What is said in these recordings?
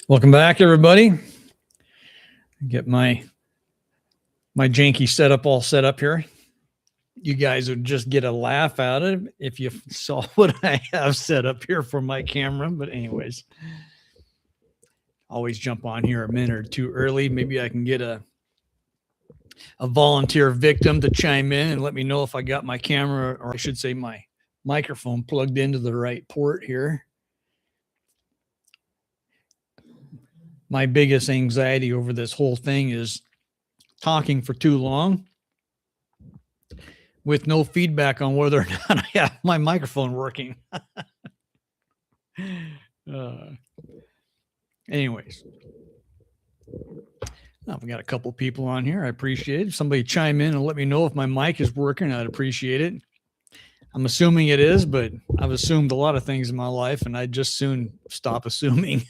Welcome back, everybody. Get my janky setup all set up here. You guys would just get a laugh out of it if you saw what I have set up here for my camera. But anyways, always jump on here a minute or two early. Maybe I can get a volunteer victim to chime in and let me know if I got my camera, or I should say my microphone, plugged into the right port here. My biggest anxiety over this whole thing is talking for too long with no feedback on whether or not I have my microphone working. Anyways, we got a couple people on here. I appreciate it. If somebody chime in and let me know if my mic is working, I'd appreciate it. I'm assuming it is, but I've assumed a lot of things in my life, and I'd just soon stop assuming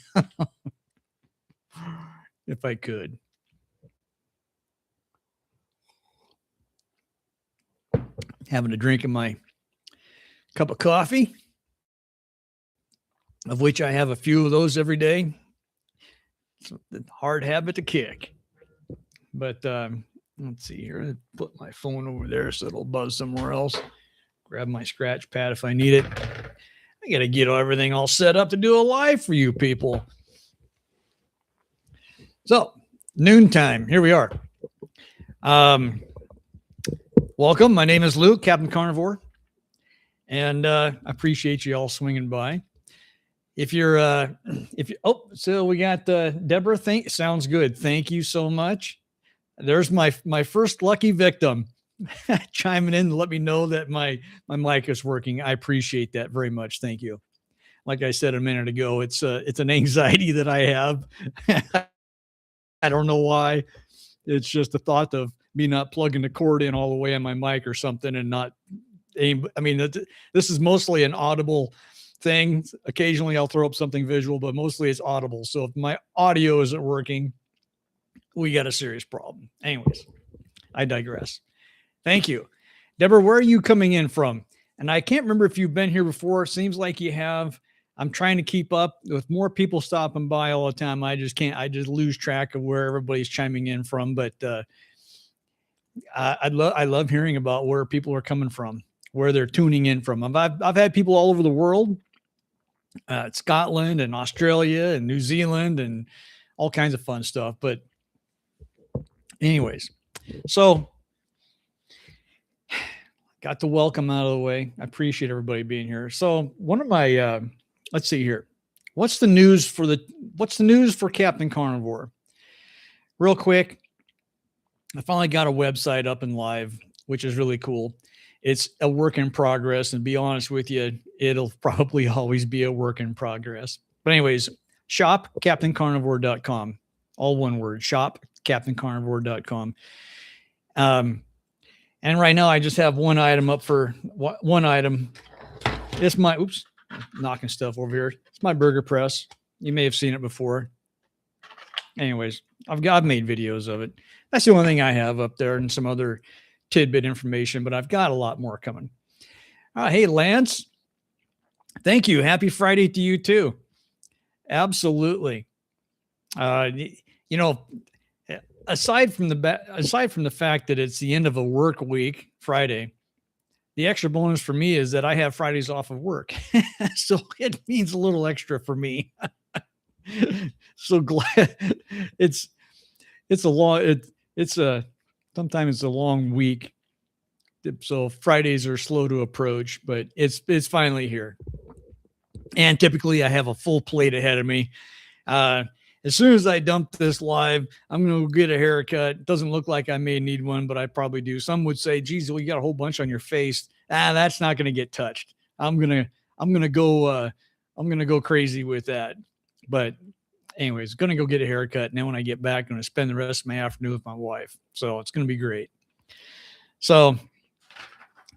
if I could. Having a drink of my cup of coffee, of which I have a few of those every day. It's a hard habit to kick. But let's see here. I'll put my phone over there so it'll buzz somewhere else. Grab my scratch pad if I need it. I got to get everything all set up to do a live for you people. So, noontime. Here we are. Welcome. My name is Luke, Captain Carnivore, and I appreciate you all swinging by. So we got Deborah. Sounds good. Thank you so much. There's my first lucky victim chiming in to let me know that my mic is working. I appreciate that very much. Thank you. Like I said a minute ago, it's an anxiety that I have. I don't know why. It's just the thought of me not plugging the cord in all the way on my mic or something and not aim. I mean, this is mostly an audible thing. Occasionally I'll throw up something visual, but mostly it's audible. So if my audio isn't working, we got a serious problem. Anyways, I digress. Thank you. Deborah, where are you coming in from? And I can't remember if you've been here before. Seems like you have. I'm trying to keep up with more people stopping by all the time. I just lose track of where everybody's chiming in from. But I love hearing about where people are coming from, where they're tuning in from. I've had people all over the world, Scotland and Australia and New Zealand and all kinds of fun stuff. But anyways, so got the welcome out of the way. I appreciate everybody being here. So one of my let's see here. What's the news for Captain Carnivore? Real quick, I finally got a website up and live, which is really cool. It's a work in progress, and to be honest with you, it'll probably always be a work in progress. But anyways, shopcaptaincarnivore.com. All one word, shopcaptaincarnivore.com. And right now I just have one item up for one item. It's my, knocking stuff over here. It's my burger press. You may have seen it before. Anyways, I've made videos of it. That's the only thing I have up there, and some other tidbit information, but I've got a lot more coming. Hey, Lance. Thank you. Happy Friday to you too. Absolutely. Aside from the fact that it's the end of a work week, Friday, the extra bonus for me is that I have Fridays off of work. So it means a little extra for me. So glad sometimes it's a long week. So Fridays are slow to approach, but it's finally here. And typically I have a full plate ahead of me. As soon as I dump this live, I'm going to get a haircut. It doesn't look like I may need one, but I probably do. Some would say, geez, well, you got a whole bunch on your face. That's not going to get touched. I'm going to go crazy with that. But anyways, going to go get a haircut. And then when I get back, I'm going to spend the rest of my afternoon with my wife. So it's going to be great. So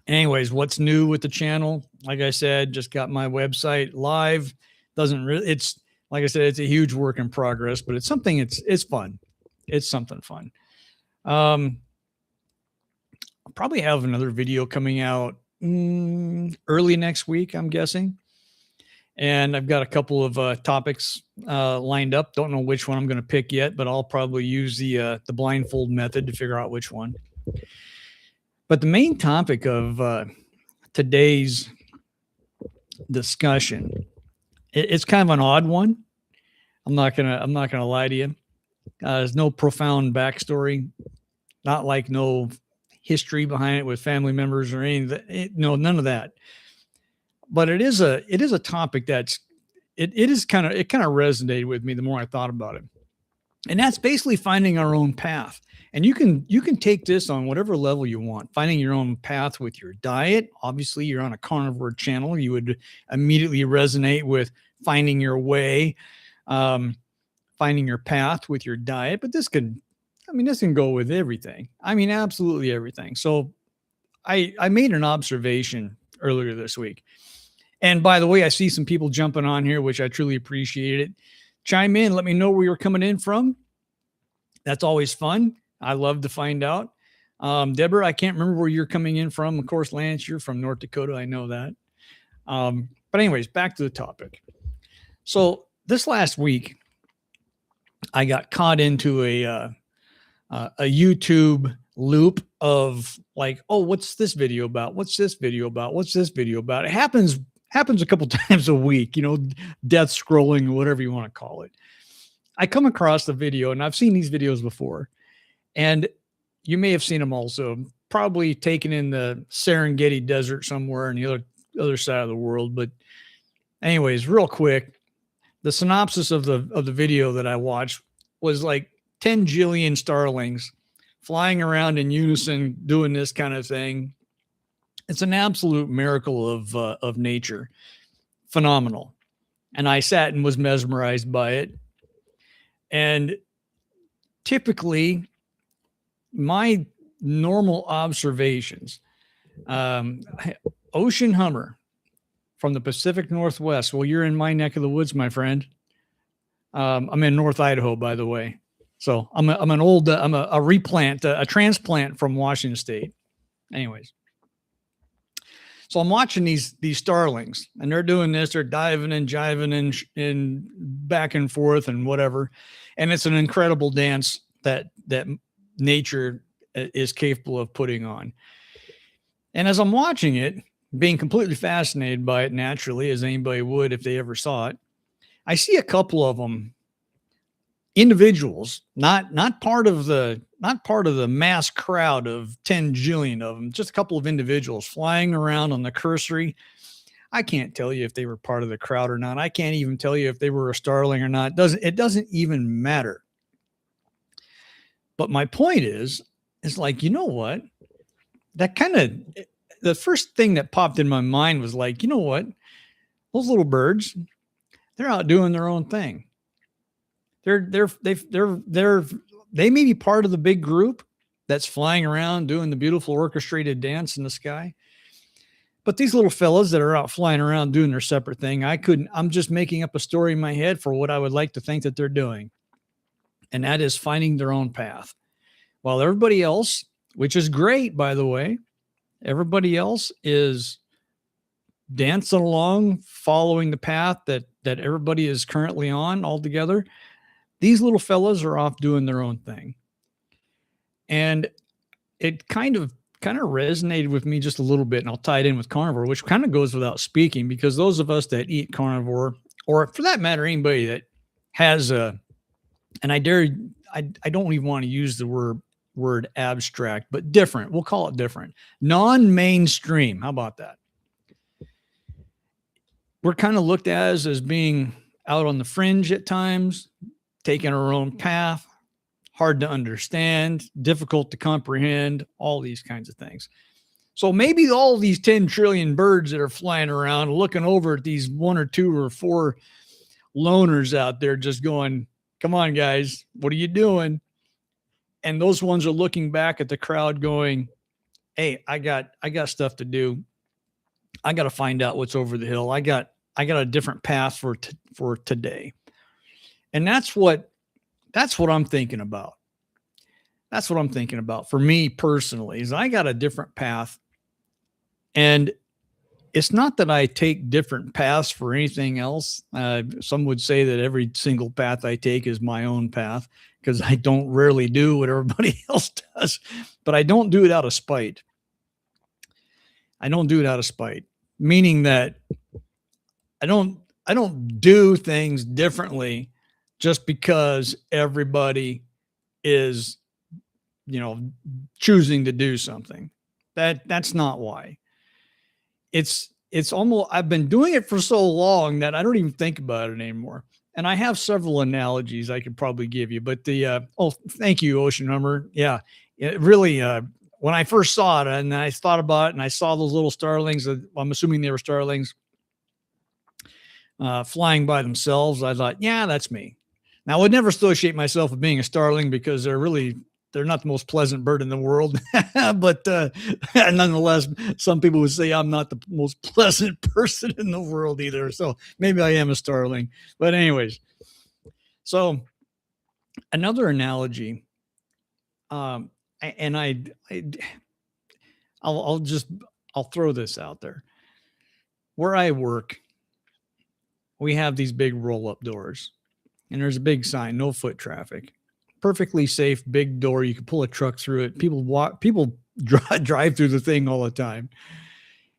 anyways, what's new with the channel? Like I said, just got my website live. It's like I said, it's a huge work in progress, but it's something, it's fun. It's something fun. I'll probably have another video coming out early next week, I'm guessing. And I've got a couple of topics lined up. Don't know which one I'm going to pick yet, but I'll probably use the blindfold method to figure out which one. But the main topic of today's discussion, it's kind of an odd one. I'm not gonna lie to you. There's no profound backstory, not like no history behind it with family members or anything. No, none of that. But it is a topic that's it kind of resonated with me the more I thought about it. And that's basically finding our own path. And you can take this on whatever level you want. Finding your own path with your diet. Obviously, you're on a carnivore channel. You would immediately resonate with finding your way, finding your path with your diet. But this can go with everything. I mean, absolutely everything. So I made an observation earlier this week. And by the way, I see some people jumping on here, which I truly appreciate it. Chime in. Let me know where you're coming in from. That's always fun. I love to find out. Deborah, I can't remember where you're coming in from. Of course, Lance, you're from North Dakota. I know that. But anyways, back to the topic. So this last week, I got caught into a YouTube loop of like, oh, what's this video about? What's this video about? What's this video about? It happens a couple times a week, death scrolling, whatever you want to call it. I come across the video, and I've seen these videos before, and you may have seen them also, probably taken in the Serengeti desert somewhere on the other side of the world. But anyways, real quick, the synopsis of the video that I watched was like 10 jillion starlings flying around in unison doing this kind of thing. It's an absolute miracle of nature. Phenomenal. And I sat and was mesmerized by it. And typically, my normal observations, ocean hummer from the Pacific Northwest. Well, you're in my neck of the woods, my friend. I'm in North Idaho, by the way. So I'm a replant, a transplant from Washington State. Anyways. So I'm watching these starlings, and they're doing this. They're diving and jiving and back and forth and whatever. And it's an incredible dance that nature is capable of putting on. And as I'm watching it, being completely fascinated by it naturally, as anybody would if they ever saw it, I see a couple of them, individuals, not part of the mass crowd of 10 jillion of them, just a couple of individuals flying around on the cursory. I can't tell you if they were part of the crowd or not. I can't even tell you if they were a starling or not. It doesn't even matter. But my point is like, you know what? The first thing that popped in my mind was like, you know what? Those little birds, they're out doing their own thing. They may be part of the big group that's flying around doing the beautiful orchestrated dance in the sky. But these little fellas that are out flying around doing their separate thing, I'm just making up a story in my head for what I would like to think that they're doing. And that is finding their own path. While everybody else, which is great, by the way, everybody else is dancing along, following the path that everybody is currently on all together. These little fellas are off doing their own thing. And it kind of resonated with me just a little bit, and I'll tie it in with carnivore, which kind of goes without speaking, because those of us that eat carnivore, or for that matter, anybody that has I don't even want to use the word abstract, but different. We'll call it different. Non-mainstream. How about that? We're kind of looked at as being out on the fringe at times, taking our own path, hard to understand, difficult to comprehend, all these kinds of things. So maybe all these 10 trillion birds that are flying around looking over at these 1 or 2 or 4 loners out there just going, come on, guys, what are you doing? And those ones are looking back at the crowd going, hey, I got stuff to do. I got to find out what's over the hill. I got a different path for today. And that's what I'm thinking about. That's what I'm thinking about for me personally, is I got a different path. And it's not that I take different paths for anything else. Some would say that every single path I take is my own path because I don't rarely do what everybody else does, but I don't do it out of spite. I don't do it out of spite, meaning that I don't do things differently just because everybody is, choosing to do something. That's not why. It's almost, I've been doing it for so long that I don't even think about it anymore. And I have several analogies I could probably give you, but thank you, Ocean Hummer. Yeah, it really, when I first saw it and I thought about it and I saw those little starlings, I'm assuming they were starlings, flying by themselves, I thought, yeah, that's me. Now, I would never associate myself with being a starling because they're not the most pleasant bird in the world. But nonetheless, some people would say I'm not the most pleasant person in the world either. So maybe I am a starling. But anyways, so another analogy, and I'll throw this out there. Where I work, we have these big roll-up doors, and there's a big sign, no foot traffic. Perfectly safe, big door. You can pull a truck through it. People drive through the thing all the time.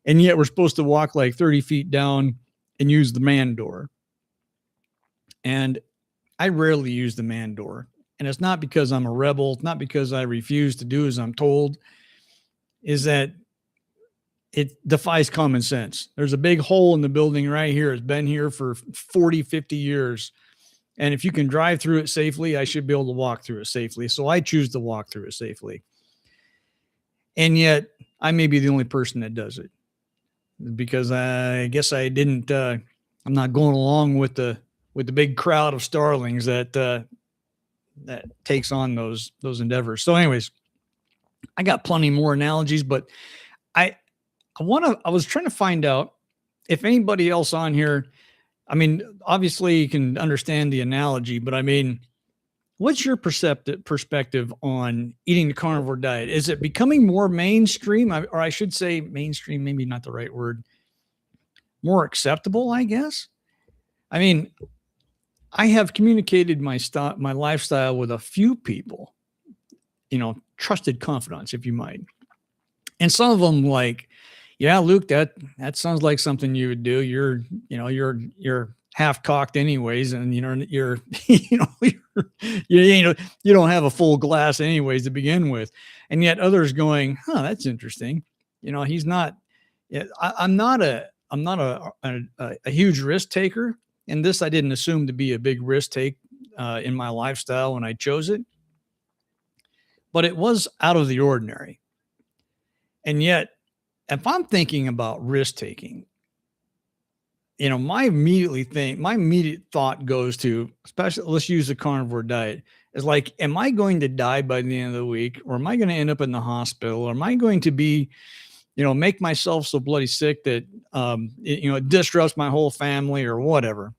And yet we're supposed to walk like 30 feet down and use the man door. And I rarely use the man door. And it's not because I'm a rebel. It's not because I refuse to do as I'm told. Is that it defies common sense. There's a big hole in the building right here. It's been here for 40, 50 years. And if you can drive through it safely, I should be able to walk through it safely. So I choose to walk through it safely. And yet I may be the only person that does it because I guess I didn't, I'm not going along with the big crowd of starlings that takes on those endeavors. So anyways, I got plenty more analogies, but I was trying to find out if anybody else on here, I mean, obviously you can understand the analogy, but I mean, what's your perspective on eating the carnivore diet? Is it becoming more mainstream, or I should say mainstream, maybe not the right word, more acceptable, I guess? I mean, I have communicated my lifestyle with a few people, trusted confidants, if you might. And some of them like, yeah, Luke, that sounds like something you would do. You're half cocked anyways. And, you don't have a full glass anyways to begin with. And yet others going, that's interesting. He's not, I'm not a huge risk taker. And this, I didn't assume to be a big risk take in my lifestyle when I chose it, but it was out of the ordinary. And yet, if I'm thinking about risk taking, my immediate thought goes to, especially let's use the carnivore diet, is like, am I going to die by the end of the week, or am I going to end up in the hospital, or am I going to be, make myself so bloody sick that, it disrupts my whole family or whatever.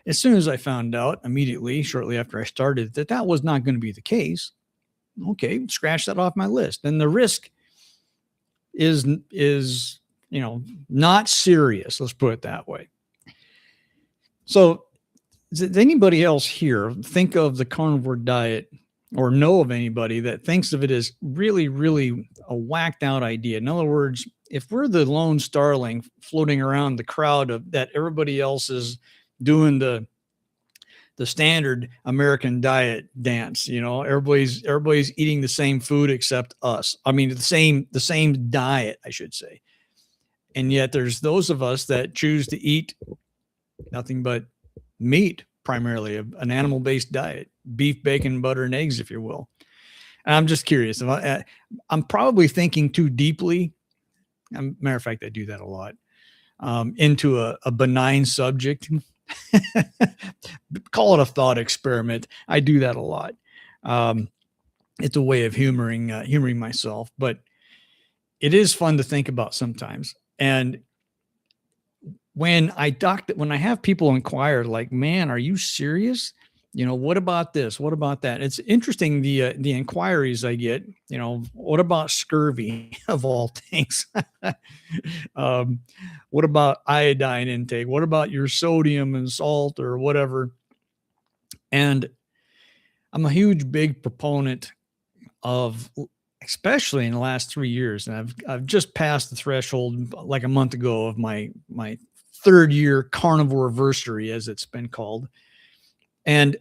As soon as I found out immediately, shortly after I started, that was not going to be the case. Okay, scratch that off my list. And the risk is not serious. Let's put it that way. So does anybody else here think of the carnivore diet or know of anybody that thinks of it as really, really a whacked out idea? In other words, if we're the lone starling floating around the crowd that everybody else is doing the standard American diet dance, everybody's eating the same food except us. I mean, the same diet, I should say. And yet there's those of us that choose to eat nothing but meat, primarily an animal-based diet, beef, bacon, butter, and eggs, if you will. And I'm just curious. I'm probably thinking too deeply. Matter of fact, I do that a lot, into a benign subject. Call it a thought experiment. I do that a lot. It's a way of humoring myself, but it is fun to think about sometimes. And when I have people inquire, like, man, are you serious? What about this? What about that? It's interesting the inquiries I get. What about scurvy of all things? um, what about iodine intake? What about your sodium and salt or whatever? And I'm a huge big proponent of, especially in the last 3 years, and I've just passed the threshold like a month ago of my third year carnivore anniversary, as it's been called. And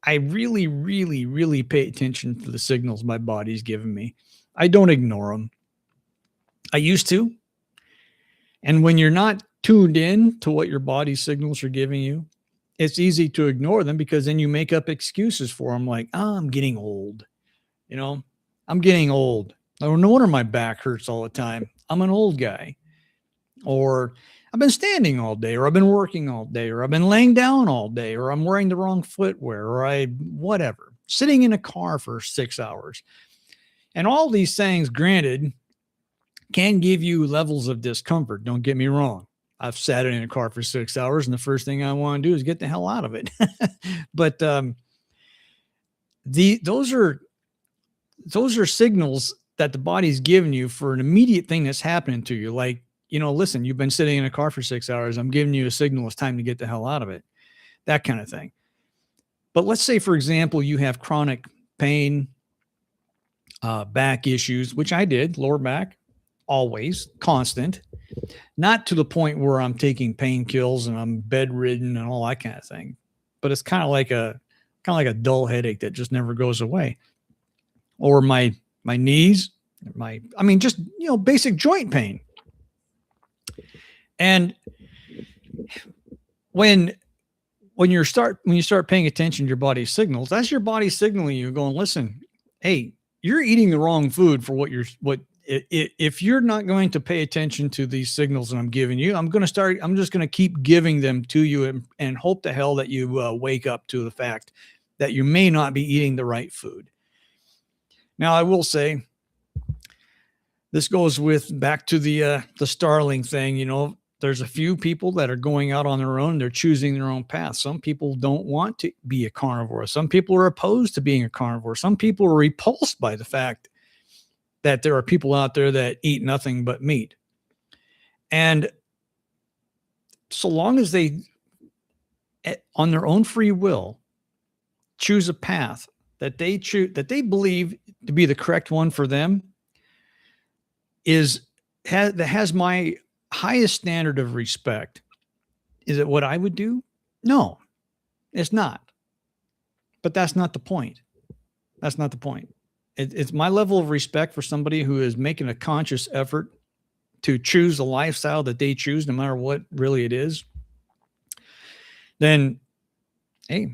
I really, really, really pay attention to the signals my body's giving me. I don't ignore them. I used to. And when you're not tuned in to what your body signals are giving you, it's easy to ignore them because then you make up excuses for them like, I'm getting old. I'm getting old. Oh, no wonder my back hurts all the time. I'm an old guy. Or I've been standing all day, or I've been working all day, or I've been laying down all day, or I'm wearing the wrong footwear, or whatever, sitting in a car for 6 hours. And all these things, granted, can give you levels of discomfort. Don't get me wrong. I've sat in a car for 6 hours, and the first thing I want to do is get the hell out of it. But those are signals that the body's giving you for an immediate thing that's happening to you. Like, listen, you've been sitting in a car for 6 hours. I'm giving you a signal. It's time to get the hell out of it. That kind of thing. But let's say, for example, you have chronic pain, back issues, which I did, lower back, always constant, not to the point where I'm taking painkillers and I'm bedridden and all that kind of thing. But it's kind of like a dull headache that just never goes away. Or my knees, just, basic joint pain. And when you start paying attention to your body's signals, that's your body signaling you, going, listen, hey, you're eating the wrong food for if you're not going to pay attention to these signals that I'm giving you, I'm just going to keep giving them to you and hope to hell that you wake up to the fact that you may not be eating the right food. Now, I will say, this goes back to the Starling thing. There's a few people that are going out on their own. They're choosing their own path. Some people don't want to be a carnivore. Some people are opposed to being a carnivore. Some people are repulsed by the fact that there are people out there that eat nothing but meat. And so long as they, on their own free will, choose a path that they believe to be the correct one for them, that has my highest standard of respect. Is it what I would do? No, it's not. But that's not the point. That's not the point. It's my level of respect for somebody who is making a conscious effort to choose the lifestyle that they choose, no matter what really it is. Then, hey,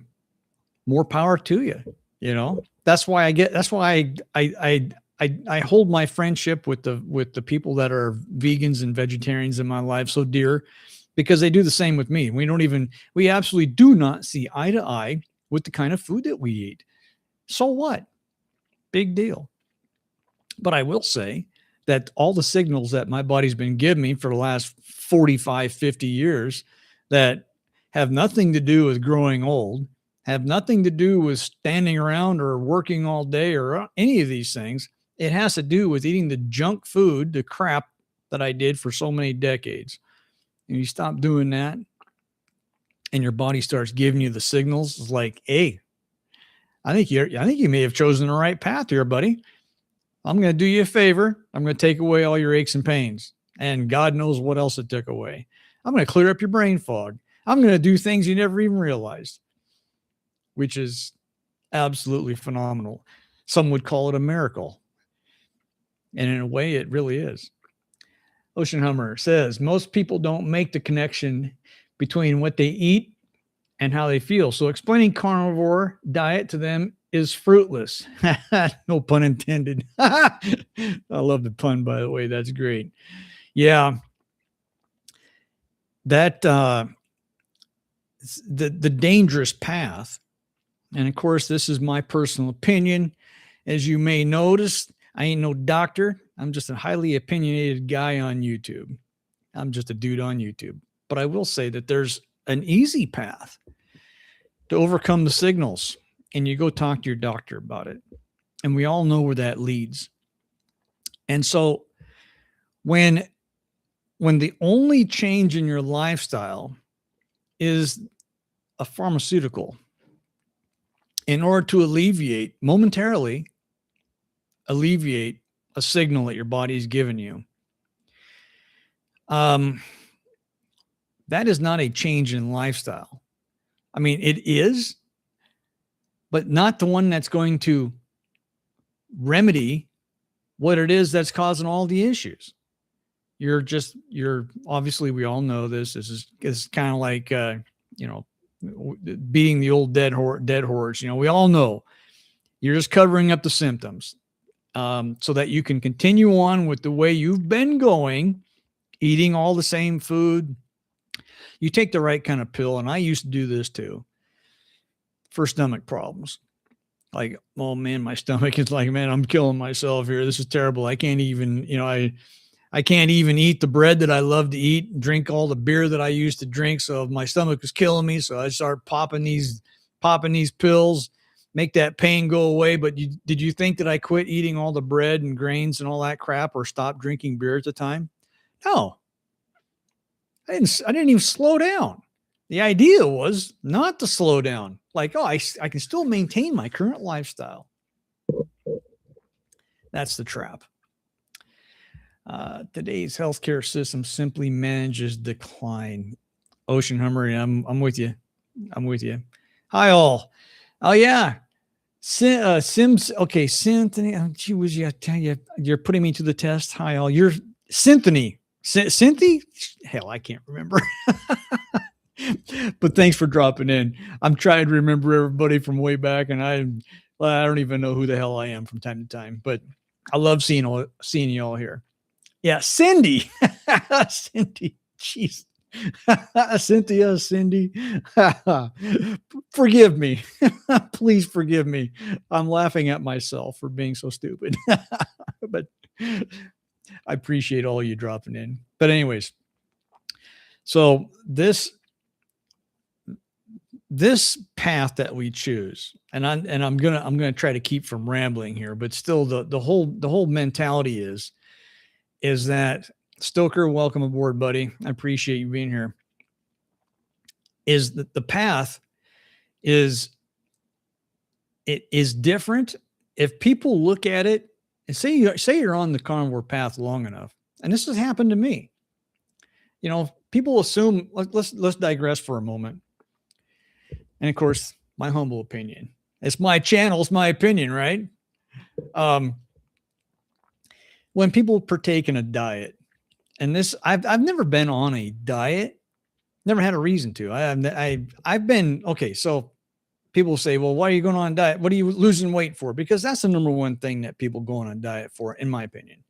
more power to you. That's why I hold my friendship with the people that are vegans and vegetarians in my life so dear, because they do the same with me. We absolutely do not see eye to eye with the kind of food that we eat. So what? Big deal. But I will say that all the signals that my body's been giving me for the last 45, 50 years that have nothing to do with growing old, have nothing to do with standing around or working all day or any of these things. It has to do with eating the junk food, the crap that I did for so many decades. And you stop doing that, and your body starts giving you the signals. It's like, hey, I think you may have chosen the right path here, buddy. I'm going to do you a favor. I'm going to take away all your aches and pains, and God knows what else it took away. I'm going to clear up your brain fog. I'm going to do things you never even realized, which is absolutely phenomenal. Some would call it a miracle. And in a way, it really is. Ocean Hummer says, most people don't make the connection between what they eat and how they feel. So explaining carnivore diet to them is fruitless. No pun intended. I love the pun, by the way. That's great. Yeah. That the dangerous path. And of course, this is my personal opinion. As you may notice, I ain't no doctor. I'm just a highly opinionated guy on YouTube. I'm just a dude on YouTube. But I will say that there's an easy path. to overcome the signals, and you go talk to your doctor about it. And we all know where that leads. And so when the only change in your lifestyle is a pharmaceutical, in order to momentarily alleviate a signal that your body's given you, that is not a change in lifestyle. I mean, it is, but not the one that's going to remedy what it is that's causing all the issues. You're obviously, we all know this. This is kind of like, beating the old dead horse. We all know you're just covering up the symptoms, so that you can continue on with the way you've been going, eating all the same food. You take the right kind of pill. And I used to do this too, for stomach problems. Like, oh man, my stomach is like, man, I'm killing myself here. This is terrible. I can't even, I can't even eat the bread that I love to eat and drink all the beer that I used to drink. So my stomach was killing me. So I started popping these pills, make that pain go away. But did you think that I quit eating all the bread and grains and all that crap, or stopped drinking beer at the time? No, I didn't even slow down. The idea was not to slow down. Like, oh, I can still maintain my current lifestyle. That's the trap. Today's healthcare system simply manages decline. Ocean Hummer, I'm with you. I'm with you. Hi all. Oh yeah. Sims. Okay, Cynthia. Gee whiz, I tell you, you're putting me to the test. Hi all. You're Cynthia. Cynthia? Hell, I can't remember. But thanks for dropping in. I'm trying to remember everybody from way back, and I don't even know who the hell I am from time to time. But I love seeing you all here. Yeah, Cindy. Cindy. Jeez. Cynthia, Cindy. Forgive me. Please forgive me. I'm laughing at myself for being so stupid. But I appreciate all you dropping in. But anyways, so this path that we choose, and I'm gonna try to keep from rambling here, but still the whole mentality is that, Stoker, welcome aboard, buddy. I appreciate you being here. Is that the path is different if people look at it and say you're on the carnivore path long enough, and this has happened to me. People assume. Let's digress for a moment. And of course, my humble opinion. It's my channel. It's my opinion, right? When people partake in a diet, and this, I've never been on a diet, never had a reason to. I've been, okay. So people say, well, why are you going on a diet? What are you losing weight for? Because that's the number one thing that people go on a diet for, in my opinion.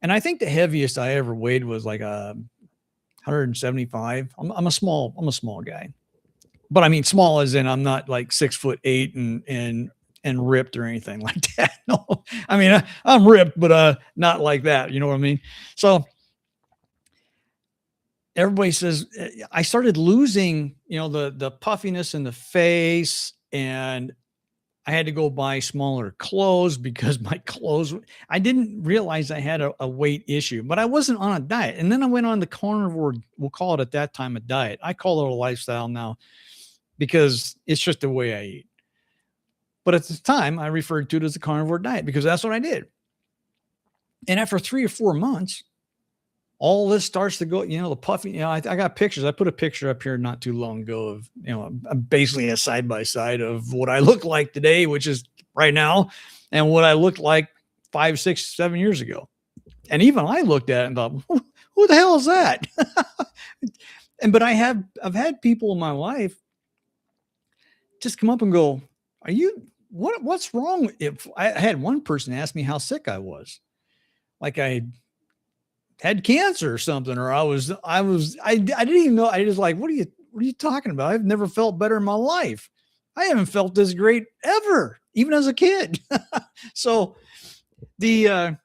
And I think the heaviest I ever weighed was like 175. I'm a small guy. But I mean, small as in I'm not like 6'8" and ripped or anything like that. No, I mean, I'm ripped, but not like that. You know what I mean? So everybody says I started losing, the puffiness in the face, and I had to go buy smaller clothes because my clothes, I didn't realize I had a weight issue, but I wasn't on a diet. And then I went on the carnivore, we'll call it at that time a diet. I call it a lifestyle now, because it's just the way I eat. But at the time, I referred to it as the carnivore diet because that's what I did. And after 3 or 4 months, all this starts to go, the puffy, I got pictures. I put a picture up here not too long ago of, basically a side-by-side of what I look like today, which is right now, and what I looked like 5, 6, 7 years ago. And even I looked at it and thought, who the hell is that? But I've had people in my life just come up and go, what's wrong? If I had one person ask me how sick I was, like I had cancer or something, or I didn't even know. I just like, what are you talking about? I've never felt better in my life. I haven't felt this great ever, even as a kid. So even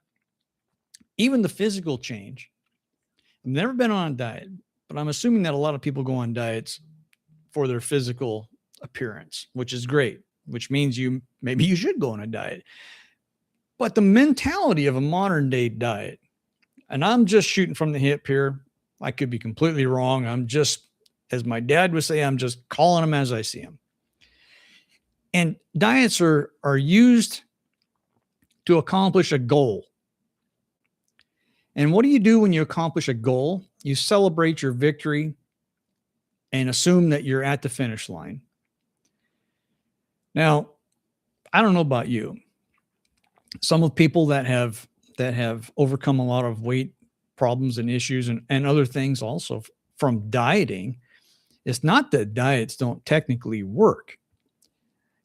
the physical change, I've never been on a diet, but I'm assuming that a lot of people go on diets for their physical appearance, which is great, which means maybe you should go on a diet. But the mentality of a modern day diet, and I'm just shooting from the hip here. I could be completely wrong. I'm just, as my dad would say, I'm just calling them as I see them. And diets are used to accomplish a goal. And what do you do when you accomplish a goal? You celebrate your victory and assume that you're at the finish line. Now, I don't know about you. Some of people that have overcome a lot of weight problems and issues and other things also from dieting, it's not that diets don't technically work.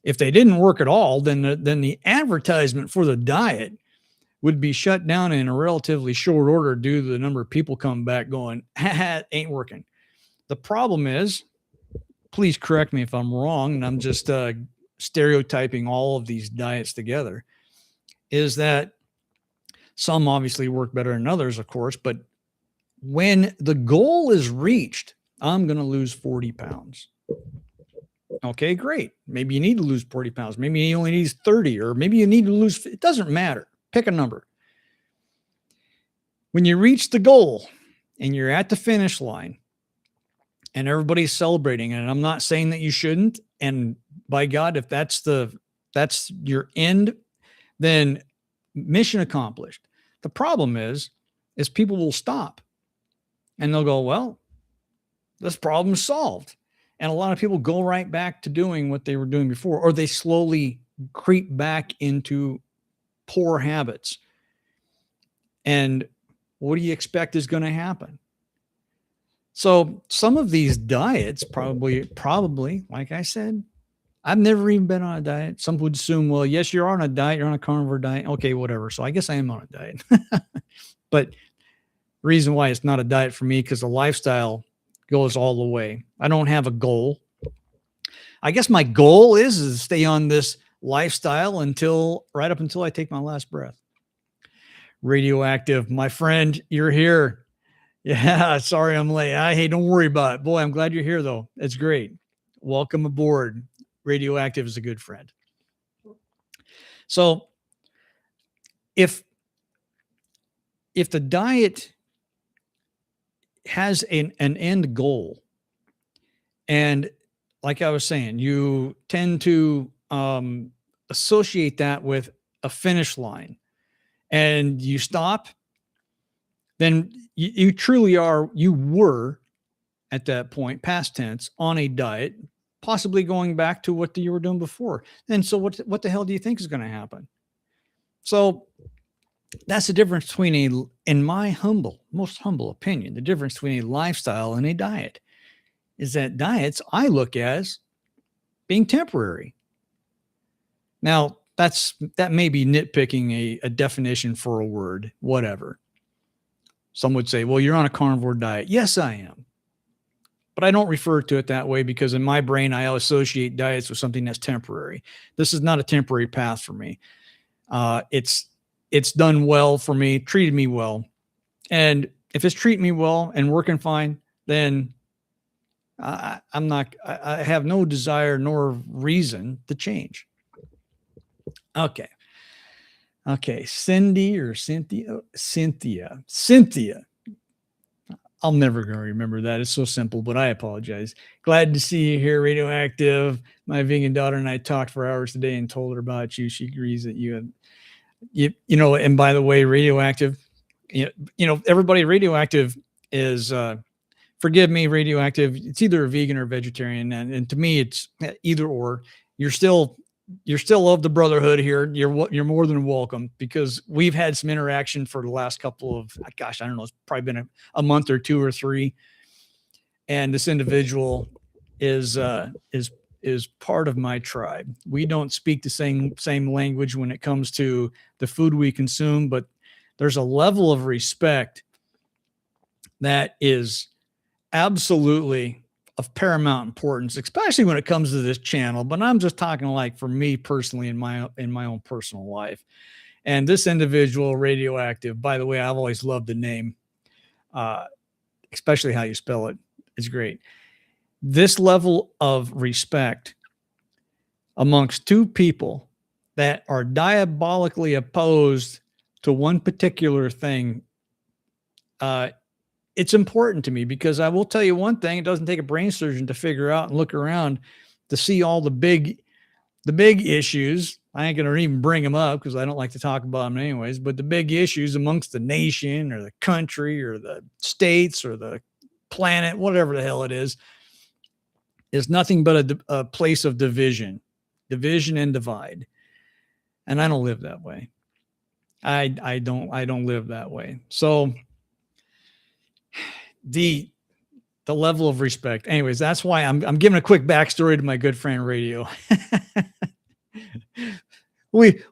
If they didn't work at all, then the advertisement for the diet would be shut down in a relatively short order due to the number of people coming back going, it ain't working. The problem is, please correct me if I'm wrong, and I'm just stereotyping all of these diets together, is that some obviously work better than others, of course, but when the goal is reached, I'm going to lose 40 pounds. Okay, great. Maybe you need to lose 40 pounds. Maybe you only need 30, or maybe you need to lose, it doesn't matter. Pick a number. When you reach the goal and you're at the finish line and everybody's celebrating, and I'm not saying that you shouldn't, and by God, if that's your end, then mission accomplished. The problem is people will stop and they'll go, well, this problem's solved. And a lot of people go right back to doing what they were doing before, or they slowly creep back into poor habits. And what do you expect is going to happen? So some of these diets probably, like I said, I've never even been on a diet. Some would assume, well, yes, you're on a diet. You're on a carnivore diet. Okay, whatever. So I guess I am on a diet. But the reason why it's not a diet for me, because the lifestyle goes all the way. I don't have a goal. I guess my goal is to stay on this lifestyle right up until I take my last breath. Radioactive, my friend, you're here. Yeah, sorry I'm late. Hey, don't worry about it. Boy, I'm glad you're here, though. It's great. Welcome aboard. Radioactive is a good friend. So if the diet has an end goal, and like I was saying, you tend to associate that with a finish line, and you stop, then you truly were at that point, past tense, on a diet, possibly going back to what you were doing before. And so what the hell do you think is going to happen? So that's the difference between in my most humble opinion, the difference between a lifestyle and a diet is that diets I look as being temporary. Now that may be nitpicking a definition for a word, whatever. Some would say, well, you're on a carnivore diet. Yes, I am. But I don't refer to it that way because in my brain, I associate diets with something that's temporary. This is not a temporary path for me. It's done well for me, treated me well. And if it's treating me well and working fine, then I have no desire nor reason to change. Okay. Cynthia. I'm never going to remember that. It's so simple, but I apologize. Glad to see you here, Radioactive. My vegan daughter and I talked for hours today and told her about you. She agrees that you know, and by the way, Radioactive, everybody, Radioactive is, forgive me, Radioactive. It's either a vegan or vegetarian. And to me, it's either or. You're still of the brotherhood here. You're more than welcome because we've had some interaction for the last couple of, I don't know, it's probably been a month or two or three. And this individual is part of my tribe. We don't speak the same language when it comes to the food we consume, but there's a level of respect that is absolutely of paramount importance, especially when it comes to this channel. But I'm just talking like for me personally in my own personal life. And this individual, Radioactive, by the way, I've always loved the name, especially how you spell it. It's great. This level of respect amongst two people that are diabolically opposed to one particular thing, it's important to me, because I will tell you one thing: it doesn't take a brain surgeon to figure out and look around to see all the big issues. I ain't gonna even bring them up because I don't like to talk about them anyways. But the big issues amongst the nation or the country or the states or the planet, whatever the hell it is nothing but a place of division and divide. And I don't live that way. I don't live that way. So the level of respect. Anyways, that's why I'm giving a quick backstory to my good friend Radio. we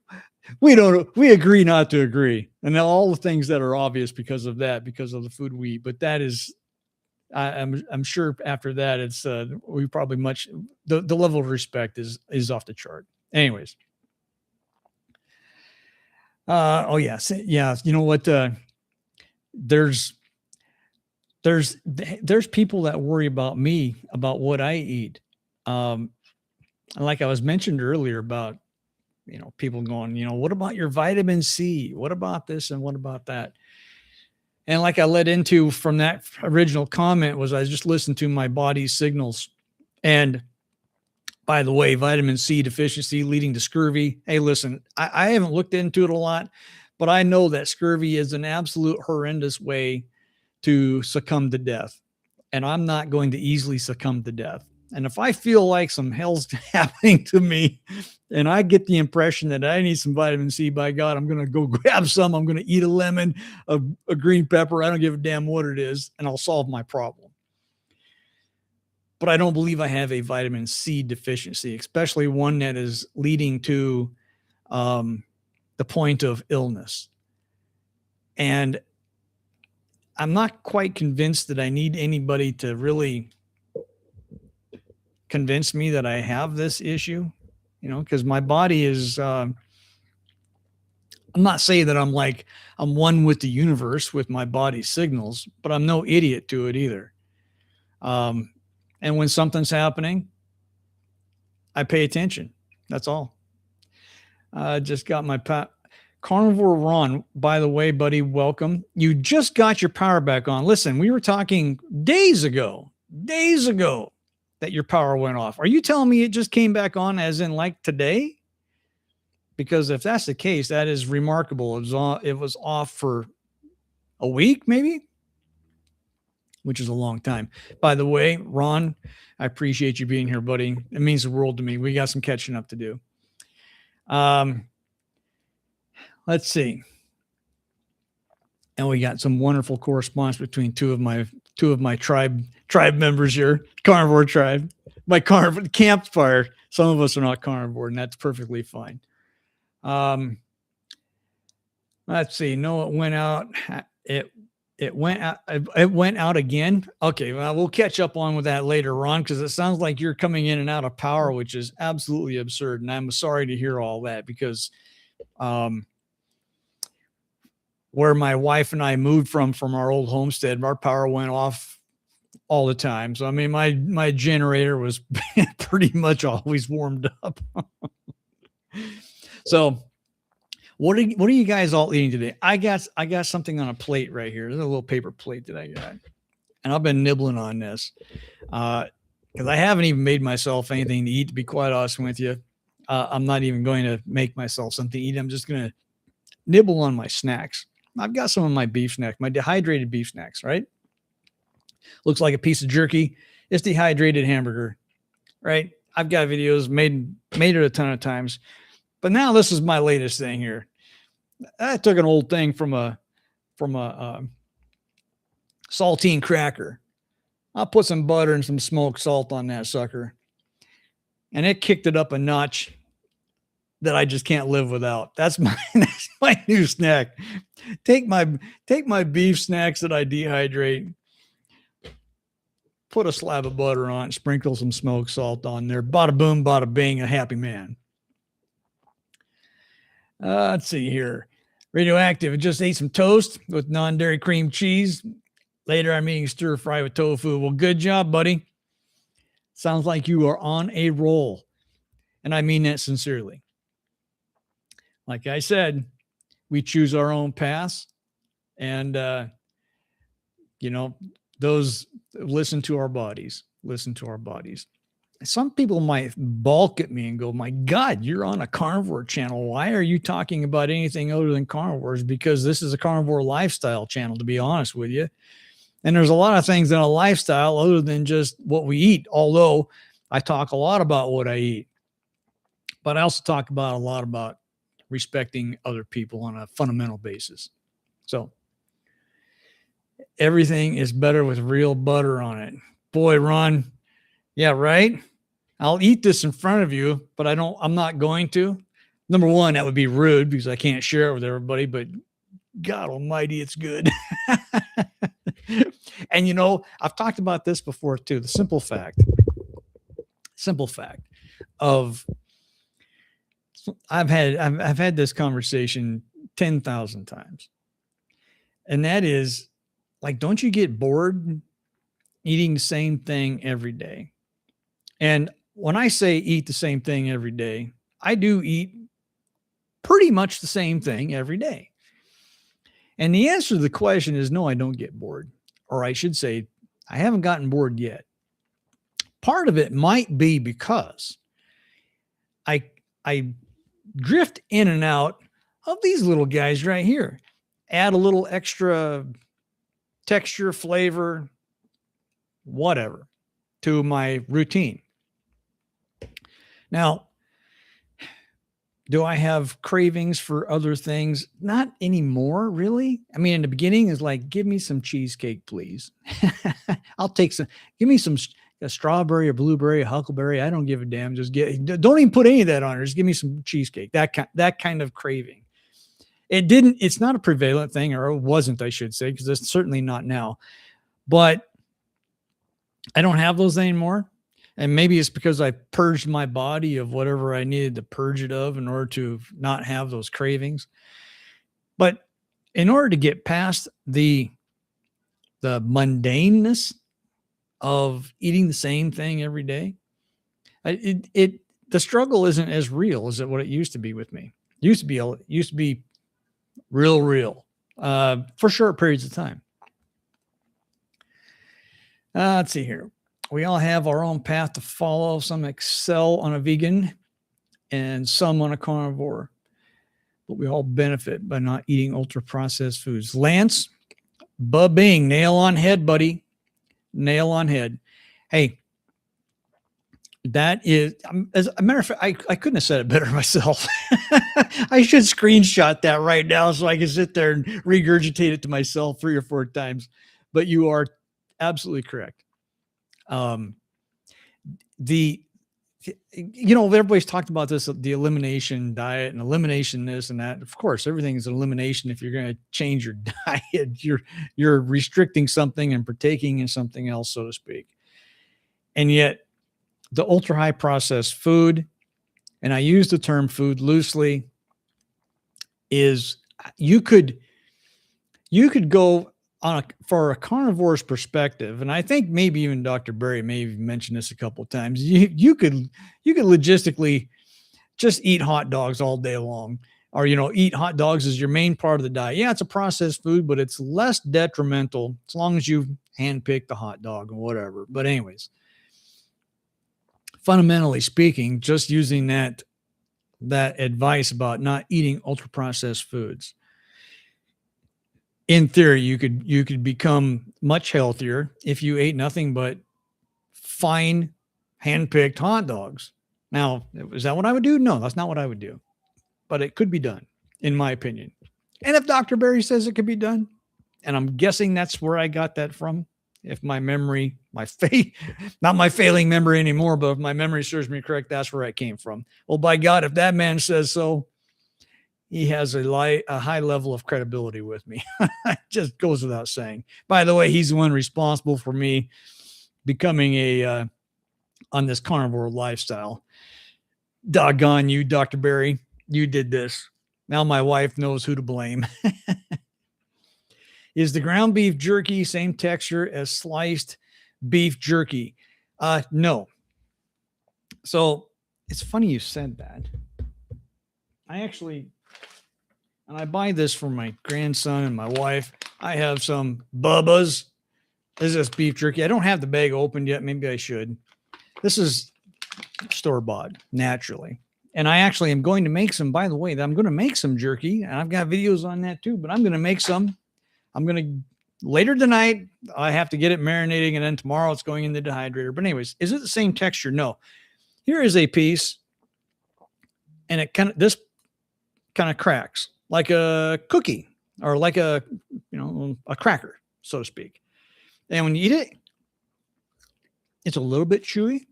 agree not to agree, and all the things that are obvious because of that, because of the food we eat. But that is, I'm sure after that, it's we probably the level of respect is off the chart. Anyways, oh yes, yeah. You know what? There's people that worry about me, about what I eat. Like I was mentioned earlier about, people going, what about your vitamin C? What about this and what about that? And like I led into from that original comment was, I just listened to my body's signals. And by the way, vitamin C deficiency leading to scurvy. Hey, listen, I haven't looked into it a lot, but I know that scurvy is an absolute horrendous way to succumb to death. And I'm not going to easily succumb to death. And if I feel like some hell's happening to me and I get the impression that I need some vitamin C, by God, I'm going to go grab some. I'm going to eat a lemon, a green pepper. I don't give a damn what it is, and I'll solve my problem. But I don't believe I have a vitamin C deficiency, especially one that is leading to the point of illness. And I'm not quite convinced that I need anybody to really convince me that I have this issue, because my body is, I'm not saying that I'm one with the universe with my body's signals, but I'm no idiot to it either. And when something's happening, I pay attention. That's all. Just got my Carnivore Ron, by the way, buddy, welcome. You just got your power back on. Listen, we were talking days ago that your power went off. Are you telling me it just came back on as in like today? Because if that's the case, that is remarkable. It was off for a week, maybe, which is a long time. By the way, Ron, I appreciate you being here, buddy. It means the world to me. We got some catching up to do. Let's see. And we got some wonderful correspondence between two of my tribe members here, Carnivore tribe, my Carnivore Campfire. Some of us are not carnivore, and that's perfectly fine. Let's see. No, it went out. It went out. It went out again. Okay, well, we'll catch up on with that later on, because it sounds like you're coming in and out of power, which is absolutely absurd. And I'm sorry to hear all that, because where my wife and I moved from our old homestead, our power went off all the time. So, I mean, my generator was pretty much always warmed up. So what are you guys all eating today? I got something on a plate right here. There's a little paper plate that I got, and I've been nibbling on this, because I haven't even made myself anything to eat, to be quite honest with you. I'm not even going to make myself something to eat. I'm just going to nibble on my snacks. I've got some of my beef snacks, my dehydrated beef snacks, right? Looks like a piece of jerky. It's dehydrated hamburger, right? I've got videos made it a ton of times, but now this is my latest thing here. I took an old thing from a saltine cracker. I'll put some butter and some smoked salt on that sucker, and it kicked it up a notch that I just can't live without. That's my new snack. Take my beef snacks that I dehydrate, put a slab of butter on it, sprinkle some smoked salt on there. Bada boom, bada bing, a happy man. Let's see here. Radioactive. I just ate some toast with non-dairy cream cheese. Later, I'm eating stir fry with tofu. Well, good job, buddy. Sounds like you are on a roll. And I mean that sincerely. Like I said, we choose our own paths. And, you know, those listen to our bodies, listen to our bodies. Some people might balk at me and go, my God, you're on a carnivore channel. Why are you talking about anything other than carnivores? Because this is a carnivore lifestyle channel, to be honest with you. And there's a lot of things in a lifestyle other than just what we eat. Although I talk a lot about what I eat, but I also talk about a lot about respecting other people on a fundamental basis. So everything is better with real butter on it. Boy, Ron. Yeah, right. I'll eat this in front of you, but I'm not going to. Number one, that would be rude because I can't share it with everybody, but God almighty, it's good. And you know, I've talked about this before too. The simple fact of I've had this conversation 10,000 times. And that is like, don't you get bored eating the same thing every day? And when I say eat the same thing every day, I do eat pretty much the same thing every day. And the answer to the question is no, I don't get bored. Or I should say, I haven't gotten bored yet. Part of it might be because I drift in and out of these little guys right here. Add a little extra texture, flavor, whatever to my routine. Now, do I have cravings for other things? Not anymore, really. I mean, in the beginning is like, give me some cheesecake, please. I'll take some, give me some a strawberry or blueberry, a huckleberry. I don't give a damn. Just don't even put any of that on it. Just give me some cheesecake. That kind of craving. It's not a prevalent thing, or it wasn't, I should say, because it's certainly not now. But I don't have those anymore. And maybe it's because I purged my body of whatever I needed to purge it of in order to not have those cravings. But in order to get past the mundaneness of eating the same thing every day, the struggle isn't as real as what it used to be with me. Used to be real for short periods of time. Let's see here. We all have our own path to follow. Some excel on a vegan and some on a carnivore, but we all benefit by not eating ultra processed foods. Lance, Bing, nail on head, buddy. Nail on head. Hey, that is, as a matter of fact, I couldn't have said it better myself. I should screenshot that right now so I can sit there and regurgitate it to myself 3 or 4 times. But you are absolutely correct. Everybody's talked about this, the elimination diet and elimination this and that. Of course, everything is an elimination. If you're going to change your diet, you're restricting something and partaking in something else, so to speak. And yet the ultra high processed food, and I use the term food loosely, is you could go for a carnivore's perspective, and I think maybe even Dr. Berry may have mentioned this a couple of times. You could logistically just eat hot dogs all day long, or eat hot dogs as your main part of the diet. Yeah, it's a processed food, but it's less detrimental as long as you handpick the hot dog or whatever. But anyways, fundamentally speaking, just using that advice about not eating ultra processed foods. In theory, you could become much healthier if you ate nothing but fine, hand-picked hot dogs. Now, is that what I would do? No, that's not what I would do. But it could be done, in my opinion. And if Dr. Berry says it could be done, and I'm guessing that's where I got that from, if my memory, not my failing memory anymore, but if my memory serves me correct, that's where I came from. Well, by God, if that man says so, he has a high level of credibility with me. It just goes without saying. By the way, he's the one responsible for me becoming on this carnivore lifestyle. Doggone you, Dr. Berry. You did this. Now my wife knows who to blame. Is the ground beef jerky same texture as sliced beef jerky? No. So it's funny you said that. And I buy this for my grandson and my wife. I have some Bubba's. This is beef jerky. I don't have the bag opened yet. Maybe I should. This is store-bought, naturally. And I actually am going to make some, by the way, I'm going to make some jerky. And I've got videos on that too, but I'm going to make some. I'm going to, later tonight, I have to get it marinating, and then tomorrow it's going in the dehydrator. But anyways, is it the same texture? No. Here is a piece, and this kind of cracks like a cookie or like a cracker, so to speak. And when you eat it, it's a little bit chewy.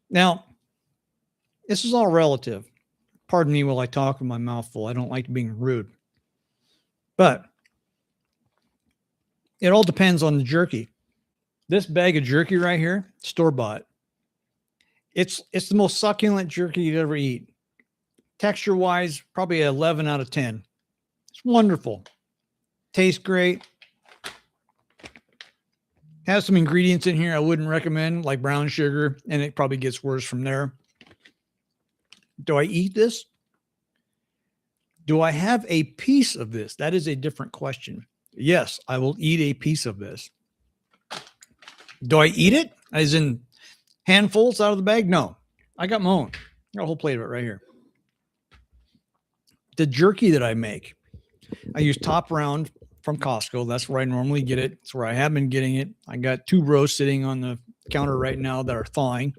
Now, this is all relative. Pardon me while I talk with my mouth full. I don't like being rude. But it all depends on the jerky. This bag of jerky right here, store-bought. It's the most succulent jerky you'd ever eat. Texture-wise, probably 11 out of 10. It's wonderful. Tastes great. Has some ingredients in here I wouldn't recommend, like brown sugar, and it probably gets worse from there. Do I eat this? Do I have a piece of this? That is a different question. Yes, I will eat a piece of this. Do I eat it? As in handfuls out of the bag? No. I got my own. I got a whole plate of it right here. The jerky that I make, I use Top Round from Costco. That's where I normally get it. It's where I have been getting it. I got 2 rows sitting on the counter right now that are thawing.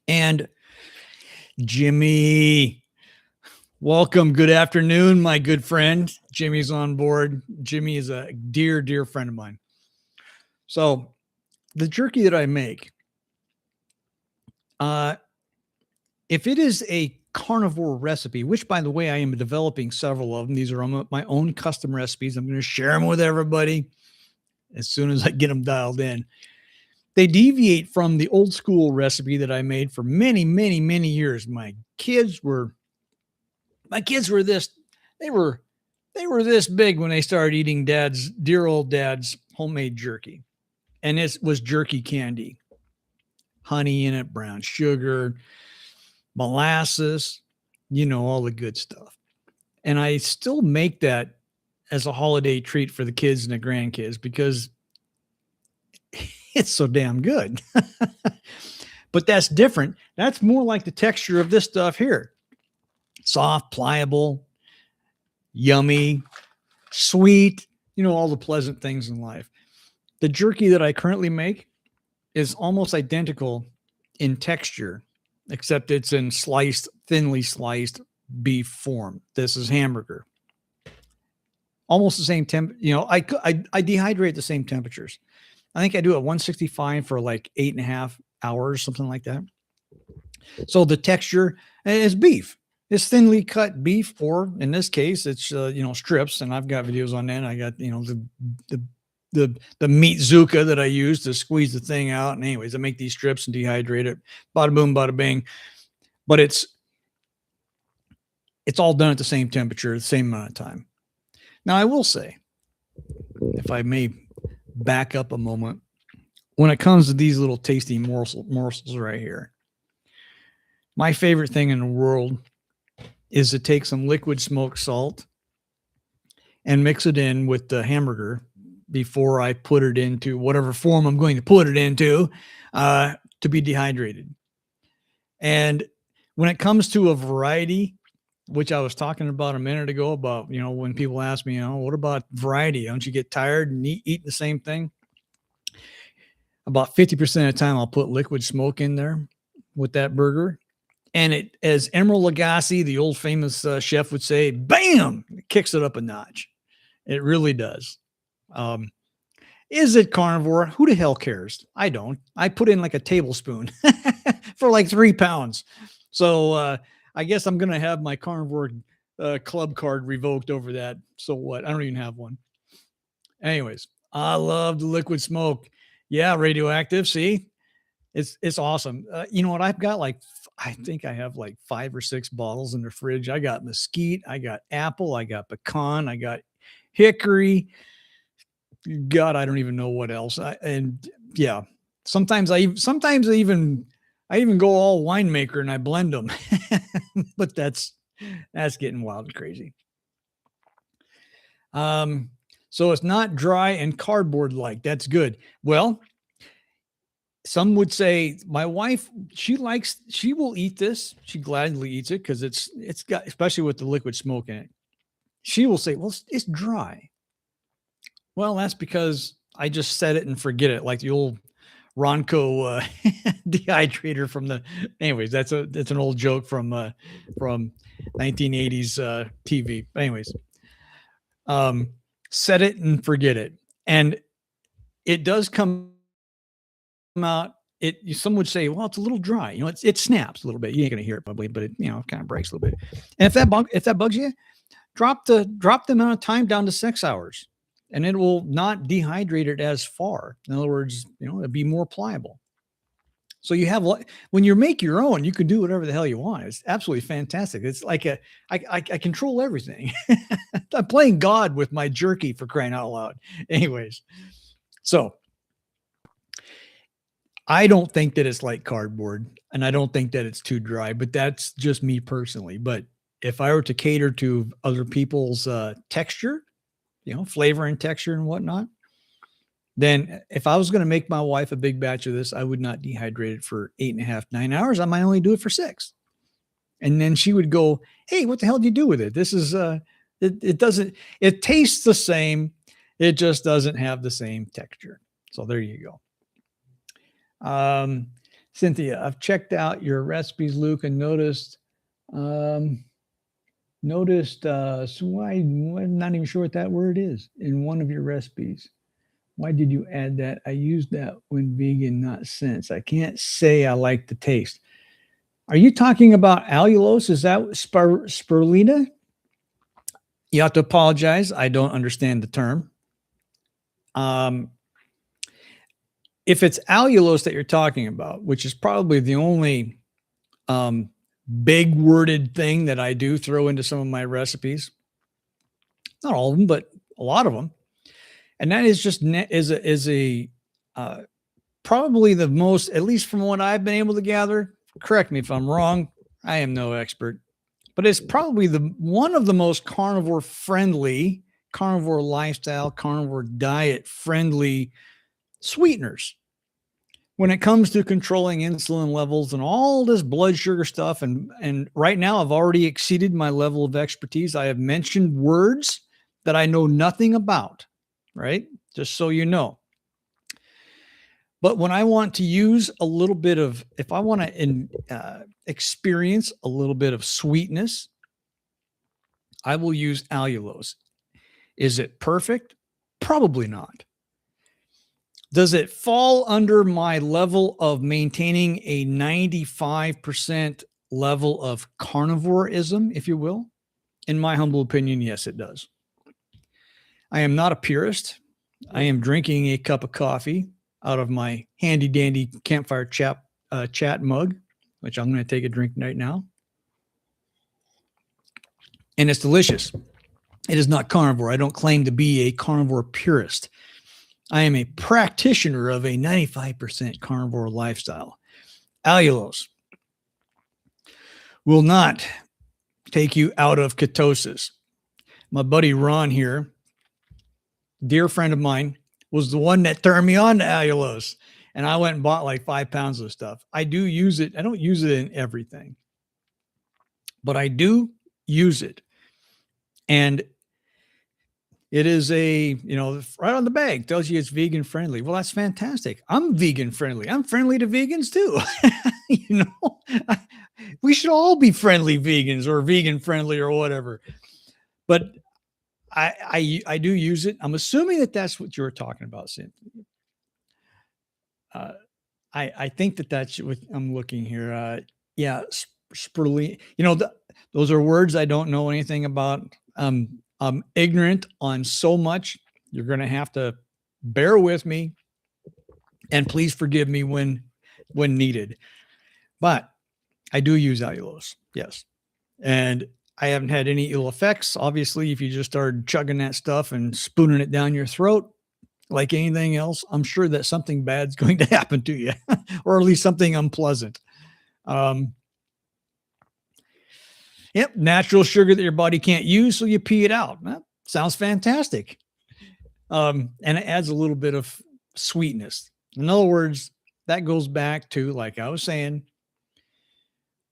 And Jimmy, welcome. Good afternoon, my good friend. Jimmy's on board. Jimmy is a dear, dear friend of mine. So the jerky that I make, if it is a carnivore recipe, which by the way, I am developing several of them. These are my own custom recipes. I'm going to share them with everybody as soon as I get them dialed in. They deviate from the old school recipe that I made for many, many, many years. My kids were this, they were this big when they started eating dear old dad's homemade jerky. And it was jerky candy, honey in it, brown sugar, molasses, all the good stuff. And I still make that as a holiday treat for the kids and the grandkids because it's so damn good. But that's different. That's more like the texture of this stuff here. Soft, pliable, yummy, sweet, all the pleasant things in life. The jerky that I currently make is almost identical in texture, except it's in thinly sliced beef form. This is hamburger. Almost the same temp. I dehydrate the same temperatures. I think I do it 165 for like 8.5 hours, something like that. So the texture is beef. It's thinly cut beef, or in this case, it's strips. And I've got videos on that. I got the meat zuka that I use to squeeze the thing out. And anyways, I make these strips and dehydrate it. Bada boom, bada bing. But it's all done at the same temperature, the same amount of time. Now, I will say, if I may back up a moment, when it comes to these little tasty morsels right here, my favorite thing in the world is to take some liquid smoked salt and mix it in with the hamburger before I put it into whatever form I'm going to put it into to be dehydrated. And when it comes to a variety, which I was talking about a minute ago about, when people ask me, what about variety? Don't you get tired and eat the same thing? About 50% of the time, I'll put liquid smoke in there with that burger. And it, as Emeril Lagasse, the old famous chef, would say, bam, it kicks it up a notch. It really does. Is it carnivore? Who the hell cares? I don't. I put in like a tablespoon for like 3 pounds. So I guess I'm going to have my carnivore club card revoked over that. So what? I don't even have one. Anyways, I love the liquid smoke. Yeah, radioactive. See, it's awesome. You know what? I've got I think I have like 5 or 6 bottles in the fridge. I got mesquite, I got apple, I got pecan, I got hickory. God, I don't even know what else. Sometimes I even I even go all winemaker and I blend them, but that's getting wild and crazy. So it's not dry and cardboard like. That's good. Well, some would say my wife, she will eat this. She gladly eats it because it's got, especially with the liquid smoke in it. She will say, well, it's dry. Well, that's because I just set it and forget it, like the old Ronco dehydrator from the. Anyways, that's an old joke from 1980s TV. Anyways, set it and forget it, and it does come out. Some would say, well, it's a little dry. It snaps a little bit. You ain't gonna hear it probably, but it kind of breaks a little bit. And if that bugs you, drop the amount of time down to 6 hours, and it will not dehydrate it as far. In other words, it'll be more pliable. So you have, when you make your own, you can do whatever the hell you want. It's absolutely fantastic. It's like I control everything. I'm playing God with my jerky, for crying out loud. Anyways, so I don't think that it's like cardboard, and I don't think that it's too dry, but that's just me personally. But if I were to cater to other people's texture, flavor and texture and whatnot, then if I was going to make my wife a big batch of this, I would not dehydrate it for 8.5, 9 hours. I might only do it for 6. And then she would go, hey, what the hell do you do with it? This is, it tastes the same. It just doesn't have the same texture. So there you go. Cynthia, I've checked out your recipes, Luke, and noticed, so I'm not even sure what that word is in one of your recipes. Why did you add that? I used that when vegan, not since. I can't say I like the taste. Are you talking about allulose? Is that spirulina? You have to apologize. I don't understand the term. If it's allulose that you're talking about, which is probably the only big worded thing that I do throw into some of my recipes, not all of them, but a lot of them. And that is just probably the most, at least from what I've been able to gather, correct me if I'm wrong, I am no expert, but it's probably one of the most carnivore lifestyle, carnivore diet friendly sweeteners when it comes to controlling insulin levels and all this blood sugar stuff. And right now I've already exceeded my level of expertise. I have mentioned words that I know nothing about, right? Just so you know. But when I want to use a little bit of, if I want to experience a little bit of sweetness, I will use allulose. Is it perfect? Probably not. Does it fall under my level of maintaining a 95% level of carnivorism, if you will? In my humble opinion, yes, it does. I am not a purist. I am drinking a cup of coffee out of my handy dandy Campfire chat mug, which I'm going to take a drink right now. And it's delicious. It is not carnivore. I don't claim to be a carnivore purist. I am a practitioner of a 95% carnivore lifestyle. Allulose will not take you out of ketosis. My buddy Ron here, dear friend of mine, was the one that turned me on to allulose. And I went and bought like 5 pounds of stuff. I do use it. I don't use it in everything, but I do use it. And it is right on the bag tells you it's vegan friendly. Well, that's fantastic. I'm vegan friendly. I'm friendly to vegans too. We should all be friendly vegans or vegan friendly or whatever. But I do use it. I'm assuming that that's what you're talking about, Cynthia. I think that's what I'm looking here. Yeah, spirulina. Those are words I don't know anything about. I'm ignorant on so much. You're going to have to bear with me, and please forgive me when needed. But I do use allulose, yes, and I haven't had any ill effects. Obviously, if you just started chugging that stuff and spooning it down your throat, like anything else, I'm sure that something bad's going to happen to you, or at least something unpleasant. Um, yep, natural sugar that your body can't use, so you pee it out. That sounds fantastic. And it adds a little bit of sweetness. In other words, that goes back to, like I was saying,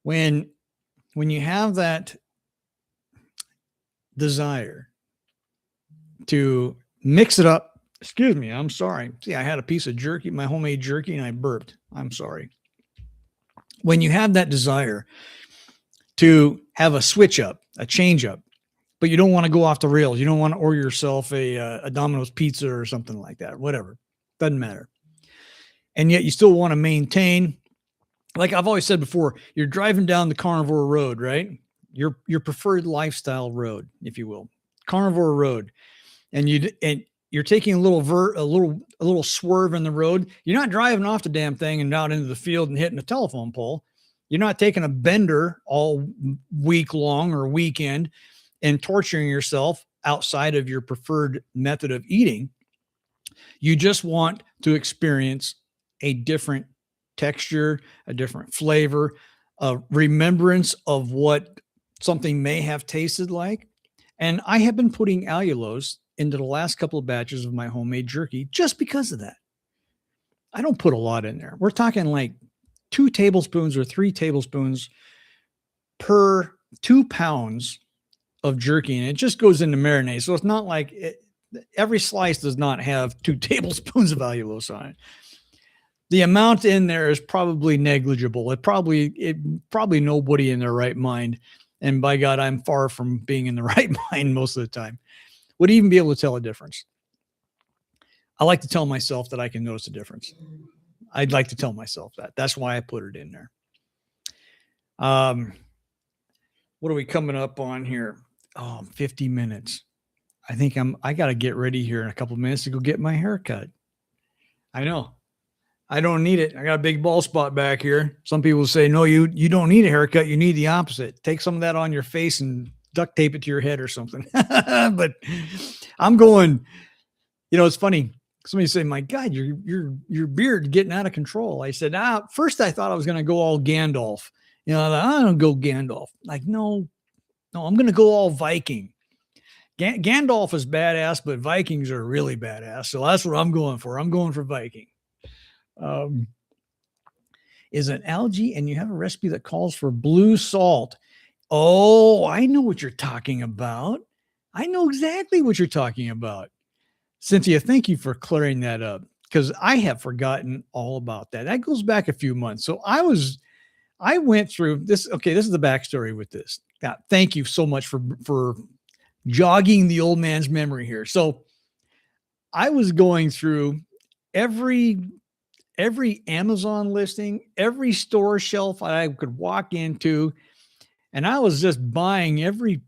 when you have that desire to mix it up. Excuse me, I'm sorry. See, I had a piece of jerky, my homemade jerky, and I burped. I'm sorry. When you have that desire to have a switch up, a change up, but you don't want to go off the rails. You don't want to order yourself a Domino's pizza or something like that, whatever. Doesn't matter. And yet you still want to maintain, like I've always said before, you're driving down the Carnivore Road, right? Your preferred lifestyle road, if you will, Carnivore Road. And you're taking a little swerve in the road. You're not driving off the damn thing and out into the field and hitting a telephone pole. You're not taking a bender all week long or weekend and torturing yourself outside of your preferred method of eating. You just want to experience a different texture, a different flavor, a remembrance of what something may have tasted like. And I have been putting allulose into the last couple of batches of my homemade jerky just because of that. I don't put a lot in there. We're talking like 2 tablespoons or 3 tablespoons per 2 pounds of jerky, and it just goes into marinade. So it's not like every slice does not have 2 tablespoons of allulose on it. The amount in there is probably negligible. It probably nobody in their right mind, and by God, I'm far from being in the right mind most of the time, would even be able to tell a difference. I like to tell myself that I can notice a difference. I'd like to tell myself that. That's why I put it in there. What are we coming up on here? 50 minutes. I think I got to get ready here in a couple of minutes to go get my hair cut. I know. I don't need it. I got a big bald spot back here. Some people say, no, you don't need a haircut. You need the opposite. Take some of that on your face and duct tape it to your head or something. But I'm going, it's funny. Somebody say, my God, your beard getting out of control. I said, first I thought I was going to go all Gandalf. I don't go Gandalf. Like, no, I'm going to go all Viking. Gandalf is badass, but Vikings are really badass. So that's what I'm going for. I'm going for Viking. Is an algae, and you have a recipe that calls for blue salt. Oh, I know what you're talking about. I know exactly what you're talking about. Cynthia, thank you for clearing that up, because I have forgotten all about that. That goes back a few months. So I went through this. Okay, this is the backstory with this. Yeah, thank you so much for jogging the old man's memory here. So I was going through every Amazon listing, every store shelf I could walk into, and I was just buying every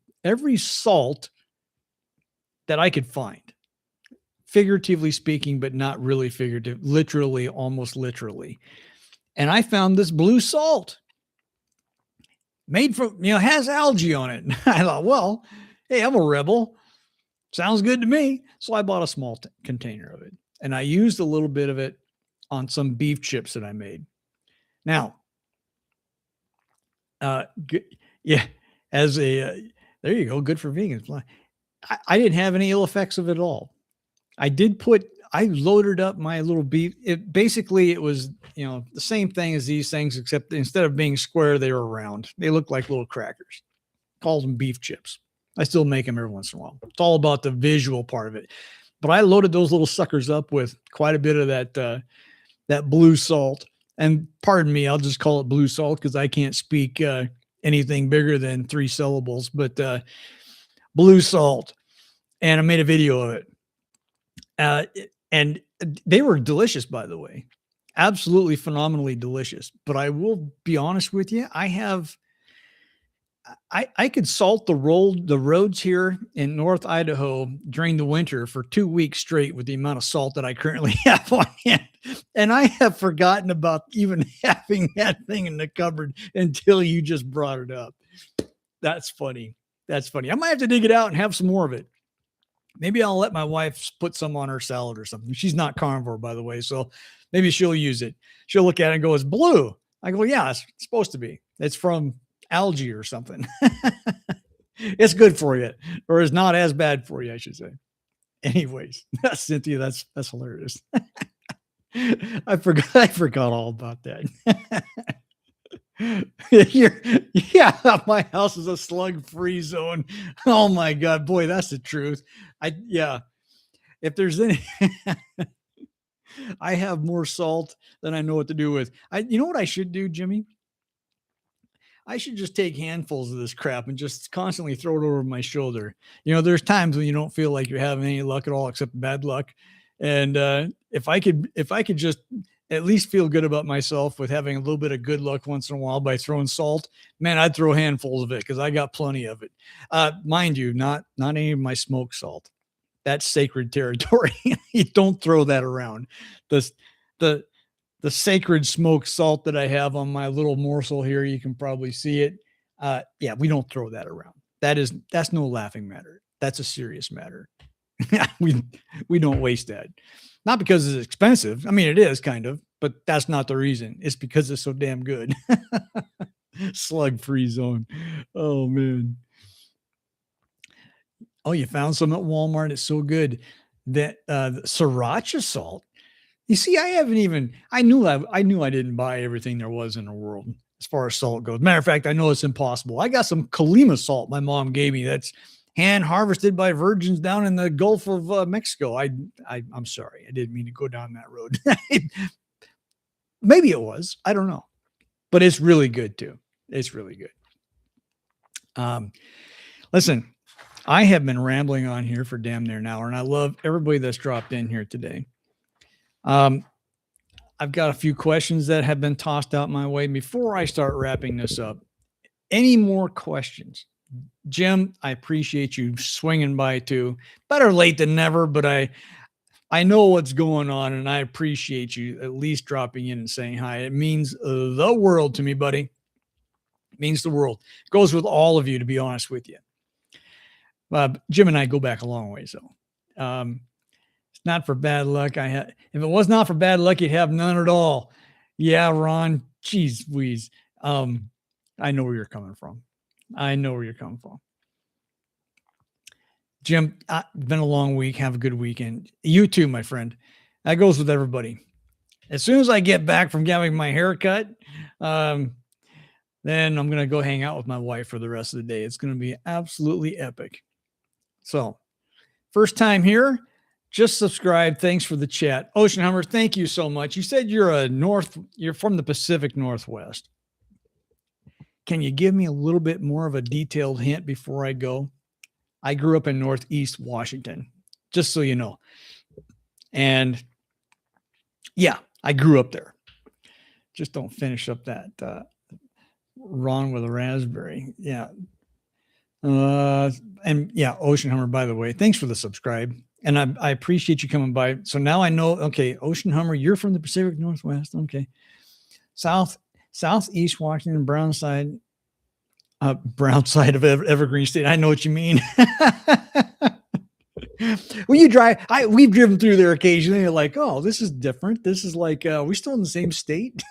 salt that I could find, figuratively speaking, but not really figurative, literally, almost literally. And I found this blue salt made from, has algae on it. I thought, well, hey, I'm a rebel. Sounds good to me. So I bought a small container of it, and I used a little bit of it on some beef chips that I made. Now, yeah, there you go. Good for vegans. I didn't have any ill effects of it at all. I loaded up my little beef. It was, the same thing as these things, except instead of being square, they were round. They look like little crackers. Called them beef chips. I still make them every once in a while. It's all about the visual part of it. But I loaded those little suckers up with quite a bit of that blue salt. And pardon me, I'll just call it blue salt because I can't speak anything bigger than 3 syllables, but blue salt. And I made a video of it. And they were delicious, by the way. Absolutely phenomenally delicious. But I will be honest with you, I could salt the roads here in North Idaho during the winter for 2 weeks straight with the amount of salt that I currently have on hand. And I have forgotten about even having that thing in the cupboard until you just brought it up. That's funny. That's funny. I might have to dig it out and have some more of it. Maybe I'll let my wife put some on her salad or something. She's not carnivore, by the way, so maybe she'll use it. She'll look at it and go, it's blue. I go, yeah, it's supposed to be. It's from algae or something. It's good for you, or it's not as bad for you, I should say. Anyways, Cynthia, that's hilarious. I forgot all about that. Yeah, my house is a slug-free zone. Oh my God, boy, that's the truth. Yeah, if there's any, I have more salt than I know what to do with. You know what I should do, Jimmy? I should just take handfuls of this crap and just constantly throw it over my shoulder. There's times when you don't feel like you're having any luck at all except bad luck. And if I could just at least feel good about myself with having a little bit of good luck once in a while by throwing salt, man, I'd throw handfuls of it because I got plenty of it. Mind you, not any of my smoked salt. That's sacred territory. You don't throw that around. The sacred smoked salt that I have on my little morsel here, you can probably see it. Yeah, we don't throw that around. That's no laughing matter. That's a serious matter. we don't waste that. Not because it's expensive. I mean, it is kind of, but that's not the reason. It's because it's so damn good. Slug-free zone. Oh man. Oh, you found some at Walmart. It's so good. That sriracha salt. You see, I knew I didn't buy everything there was in the world as far as salt goes. Matter of fact, I know it's impossible. I got some Colima salt my mom gave me that's hand harvested by virgins down in the Gulf of Mexico. I'm sorry. I didn't mean to go down that road. Maybe it was. I don't know. But it's really good too. It's really good. Listen, I have been rambling on here for damn near an hour, and I love everybody that's dropped in here today. I've got a few questions that have been tossed out my way. Before I start wrapping this up, any more questions? Jim, I appreciate you swinging by too. Better late than never, but I know what's going on, and I appreciate you at least dropping in and saying hi. It means the world to me, buddy. It means the world. It goes with all of you, to be honest with you. Jim and I go back a long way, so it's not for bad luck. If it was not for bad luck, you'd have none at all. Yeah, Ron. Jeez, Wheeze. I know where you're coming from. Jim, been a long week. Have a good weekend. You too, my friend. That goes with everybody. As soon as I get back from getting my hair cut, then I'm going to go hang out with my wife for the rest of the day. It's going to be absolutely epic. So, first time here, just subscribe. Thanks for the chat. Ocean Hummer, thank you so much. You said you're from the Pacific Northwest. Can you give me a little bit more of a detailed hint before I go? I grew up in Northeast Washington, just so you know. And yeah, I grew up there. Just don't finish up that Ron with a raspberry. Yeah. And yeah, Ocean Hummer, by the way, thanks for the subscribe. And I appreciate you coming by. So now I know, okay, Ocean Hummer, you're from the Pacific Northwest. Okay. Southeast Washington, brown side of Evergreen State. I know what you mean. When you drive, we've driven through there occasionally. You're like, oh, this is different. This is like, we're still in the same state.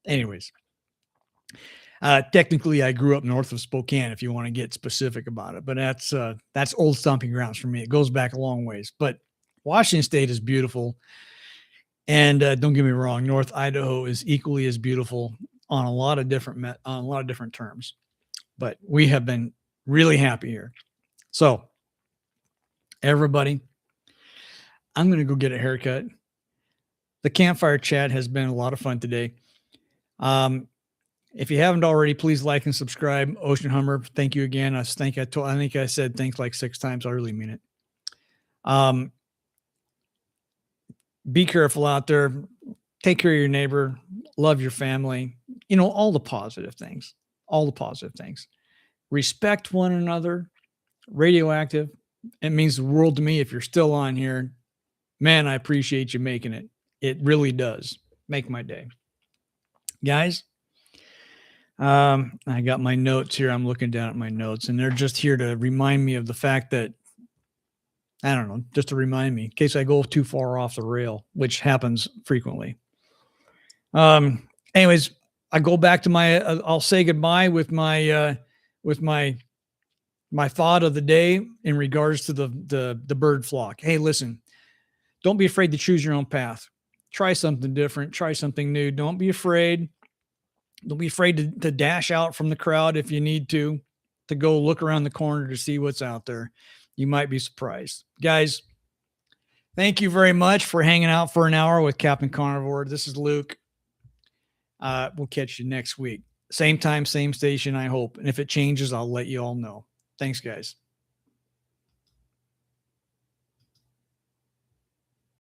Anyways, technically I grew up north of Spokane, if you want to get specific about it, but that's old stomping grounds for me. It goes back a long ways, but Washington State is beautiful. And don't get me wrong, North Idaho is equally as beautiful on a lot of different terms, but we have been really happy here. So everybody, I'm going to go get a haircut. The campfire chat has been a lot of fun today. If you haven't already, please like and subscribe. Ocean Hummer, thank you again. I think I said thanks like 6 times. I really mean it. Be careful out there. Take care of your neighbor. Love your family. All the positive things. Respect one another. Radioactive. It means the world to me. If you're still on here, man, I appreciate you making it. It really does make my day. Guys, I got my notes here. I'm looking down at my notes, and they're just here to remind me of the fact that, I don't know, just to remind me in case I go too far off the rail, which happens frequently. Anyways, I go back to my, I'll say goodbye with my thought of the day in regards to the bird flock. Hey, listen, don't be afraid to choose your own path. Try something different. Try something new. Don't be afraid. Don't be afraid to dash out from the crowd if you need to go look around the corner to see what's out there. You might be surprised. Guys, thank you very much for hanging out for an hour with Captain Carnivore. This is Luke. We'll catch you next week. Same time, same station, I hope. And if it changes, I'll let you all know. Thanks, guys.